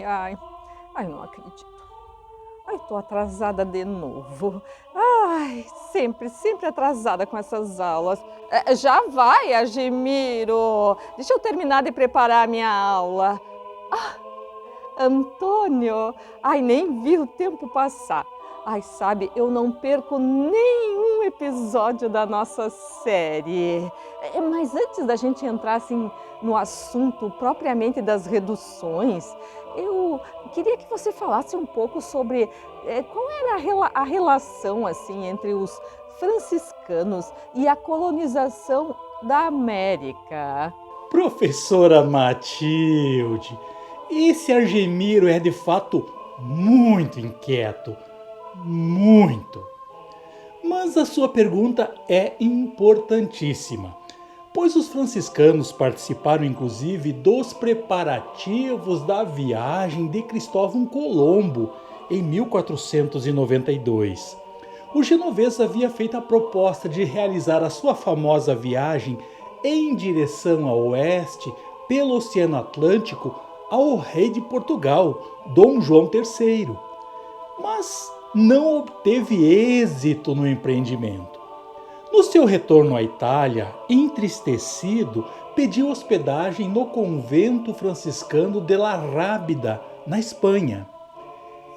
Ai, não acredito. Ai, tô atrasada de novo. Ai, sempre atrasada com essas aulas. Já vai, Argemiro. Deixa eu terminar de preparar a minha aula. Antônio, ai, nem vi o tempo passar. Ai, sabe, eu não perco nenhum episódio da nossa série. Mas antes da gente entrar assim no assunto propriamente das reduções, eu queria que você falasse um pouco sobre qual era a relação assim entre os franciscanos e a colonização da América. Professora Matilde, esse Argemiro é de fato muito inquieto. Muito. Mas a sua pergunta é importantíssima, pois os franciscanos participaram inclusive dos preparativos da viagem de Cristóvão Colombo em 1492. O genovês havia feito a proposta de realizar a sua famosa viagem em direção ao oeste pelo Oceano Atlântico ao rei de Portugal, Dom João III, mas não obteve êxito no empreendimento. No seu retorno à Itália, entristecido, pediu hospedagem no convento franciscano de La Rábida, na Espanha.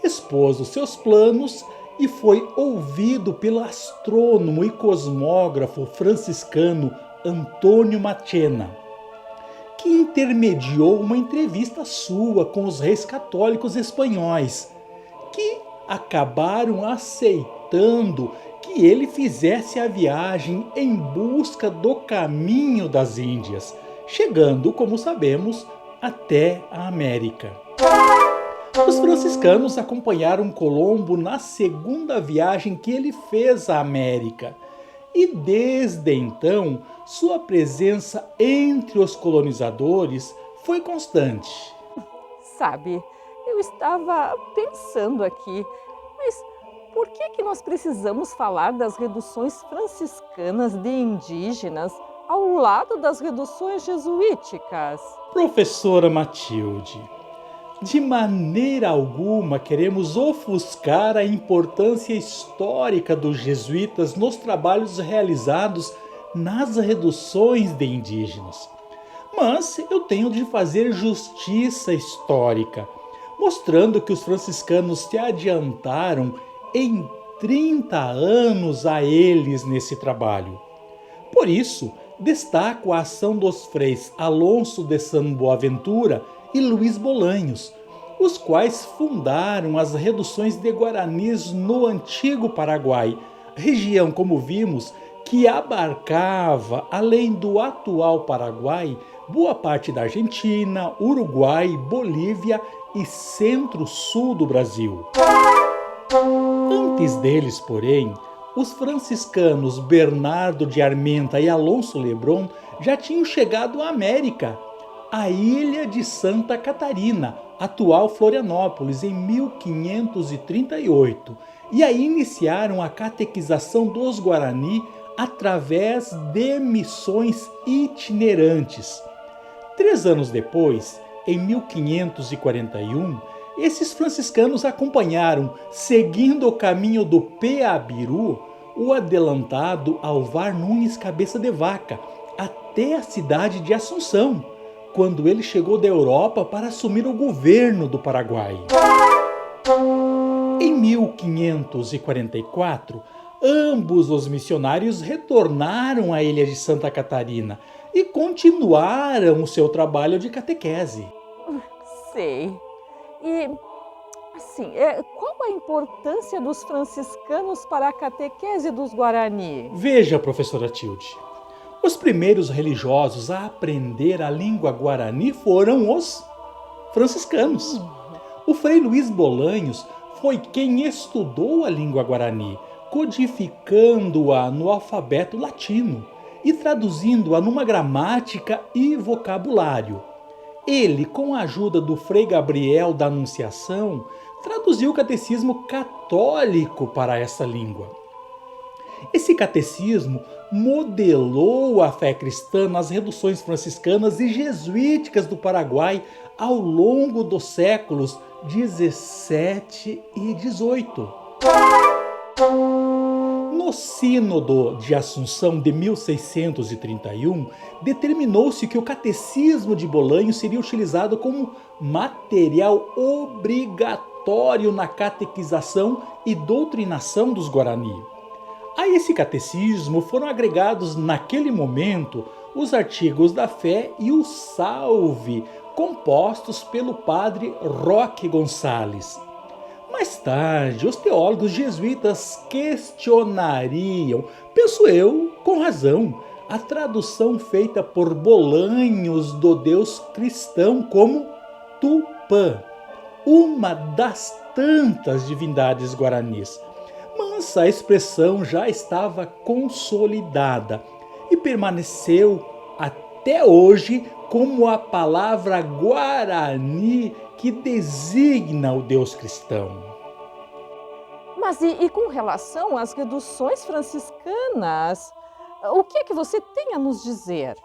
Expôs os seus planos e foi ouvido pelo astrônomo e cosmógrafo franciscano Antônio Machena, que intermediou uma entrevista sua com os reis católicos espanhóis, que acabaram aceitando que ele fizesse a viagem em busca do caminho das Índias, chegando, como sabemos, até a América. Os franciscanos acompanharam Colombo na segunda viagem que ele fez à América, e desde então sua presença entre os colonizadores foi constante. Sabe, eu estava pensando aqui, mas por que nós precisamos falar das reduções franciscanas de indígenas ao lado das reduções jesuíticas? Professora Matilde, de maneira alguma queremos ofuscar a importância histórica dos jesuítas nos trabalhos realizados nas reduções de indígenas. Mas eu tenho de fazer justiça histórica, mostrando que os franciscanos se adiantaram em 30 anos a eles nesse trabalho. Por isso, destaco a ação dos freis Alonso de San Boaventura e Luís Bolanhos, os quais fundaram as reduções de Guaranis no antigo Paraguai, região, como vimos, que abarcava, além do atual Paraguai, boa parte da Argentina, Uruguai, Bolívia e centro-sul do Brasil. Antes deles, porém, os franciscanos Bernardo de Armenta e Alonso Lebron já tinham chegado à América, a ilha de Santa Catarina, atual Florianópolis, em 1538, e aí iniciaram a catequização dos Guarani através de missões itinerantes. 3 anos depois, em 1541, esses franciscanos acompanharam, seguindo o caminho do Peabiru, o adelantado Alvar Nunes Cabeça de Vaca, até a cidade de Assunção, quando ele chegou da Europa para assumir o governo do Paraguai. Em 1544, ambos os missionários retornaram à ilha de Santa Catarina e continuaram o seu trabalho de catequese. Sei. E, assim, qual a importância dos franciscanos para a catequese dos Guarani? Veja, professora Tilde, os primeiros religiosos a aprender a língua guarani foram os franciscanos. O frei Luís Bolanhos foi quem estudou a língua guarani, codificando-a no alfabeto latino e traduzindo-a numa gramática e vocabulário. Ele, com a ajuda do frei Gabriel da Anunciação, traduziu o catecismo católico para essa língua. Esse catecismo modelou a fé cristã nas reduções franciscanas e jesuíticas do Paraguai ao longo dos séculos 17 e 18. No Sínodo de Assunção de 1631, determinou-se que o Catecismo de Bolanho seria utilizado como material obrigatório na catequização e doutrinação dos Guarani. A esse catecismo foram agregados naquele momento os artigos da fé e o salve, compostos pelo padre Roque Gonçalves. Mais tarde, os teólogos jesuítas questionariam, penso eu, com razão, a tradução feita por Bolanhos do Deus cristão como Tupã, uma das tantas divindades guaranis. Mas a expressão já estava consolidada e permaneceu até hoje como a palavra Guarani que designa o Deus cristão. Mas e com relação às reduções franciscanas, o que é que você tem a nos dizer?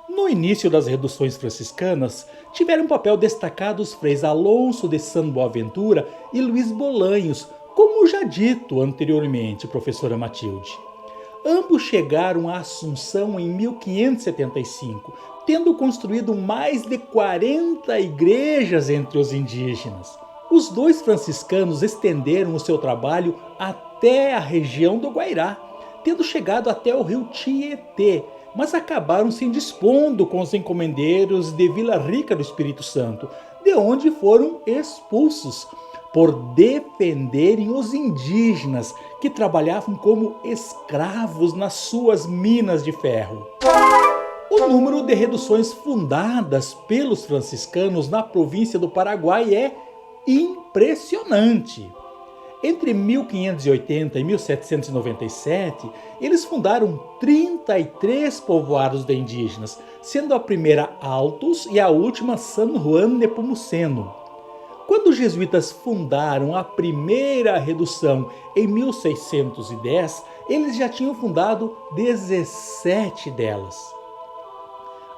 No início das reduções franciscanas, tiveram um papel destacado os freis Alonso de San Boaventura e Luiz Bolanhos, como já dito anteriormente, professora Matilde. Ambos chegaram à Assunção em 1575, tendo construído mais de 40 igrejas entre os indígenas. Os dois franciscanos estenderam o seu trabalho até a região do Guairá, tendo chegado até o rio Tietê, mas acabaram se indispondo com os encomendeiros de Vila Rica do Espírito Santo, de onde foram expulsos por defenderem os indígenas que trabalhavam como escravos nas suas minas de ferro. O número de reduções fundadas pelos franciscanos na província do Paraguai é impressionante. Entre 1580 e 1797, eles fundaram 33 povoados de indígenas, sendo a primeira Altos e a última San Juan Nepomuceno. Quando os jesuítas fundaram a primeira redução em 1610, eles já tinham fundado 17 delas.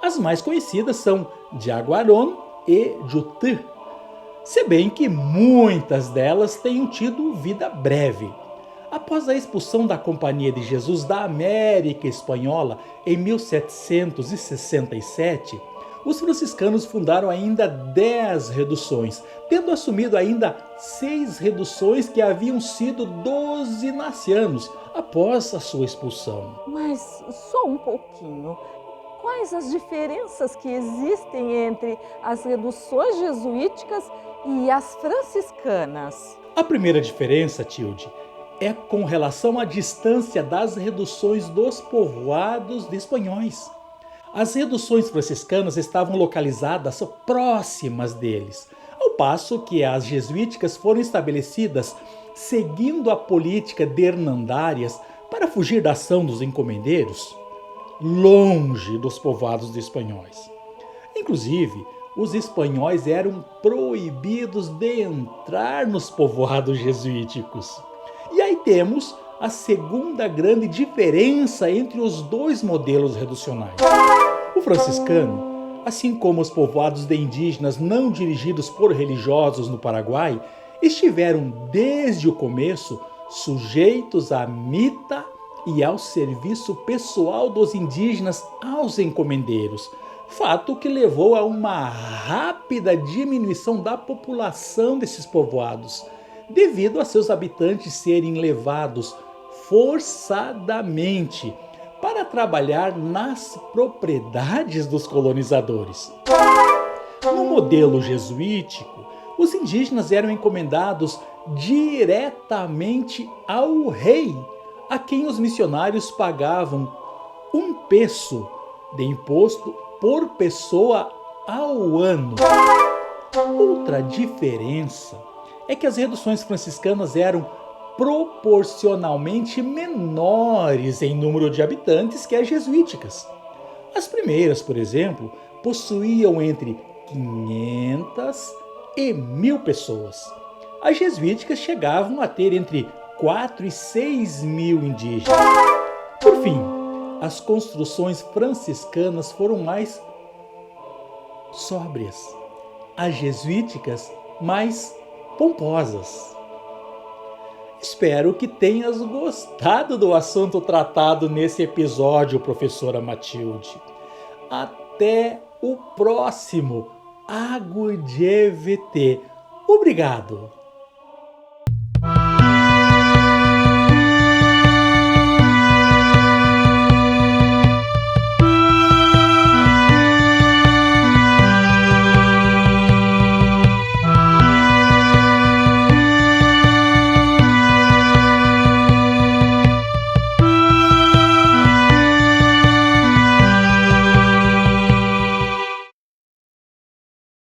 As mais conhecidas são Jaguarón e Jutã, se bem que muitas delas tenham tido vida breve. Após a expulsão da Companhia de Jesus da América Espanhola em 1767, os franciscanos fundaram ainda 10 reduções, tendo assumido ainda 6 reduções que haviam sido dos inacianos após a sua expulsão. Mas só um pouquinho. Quais as diferenças que existem entre as reduções jesuíticas e as franciscanas? A primeira diferença, Tilde, é com relação à distância das reduções dos povoados de espanhóis. As reduções franciscanas estavam localizadas próximas deles, ao passo que as jesuíticas foram estabelecidas seguindo a política de hernandárias para fugir da ação dos encomendeiros, longe dos povoados de espanhóis. Inclusive, os espanhóis eram proibidos de entrar nos povoados jesuíticos. E aí temos a segunda grande diferença entre os dois modelos reducionais. O franciscano, assim como os povoados de indígenas não dirigidos por religiosos no Paraguai, estiveram desde o começo sujeitos à mita e ao serviço pessoal dos indígenas aos encomendeiros, fato que levou a uma rápida diminuição da população desses povoados, devido a seus habitantes serem levados forçadamente para trabalhar nas propriedades dos colonizadores. No modelo jesuítico, os indígenas eram encomendados diretamente ao rei, a quem os missionários pagavam $1 de imposto por pessoa ao ano. Outra diferença é que as reduções franciscanas eram proporcionalmente menores em número de habitantes que as jesuíticas. As primeiras, por exemplo, possuíam entre 500 e 1.000 pessoas. As jesuíticas chegavam a ter entre 4 e 6 mil indígenas. Por fim, as construções franciscanas foram mais sóbrias, as jesuíticas mais pomposas. Espero que tenhas gostado do assunto tratado nesse episódio, professora Matilde. Até o próximo Ago de EVT. Obrigado!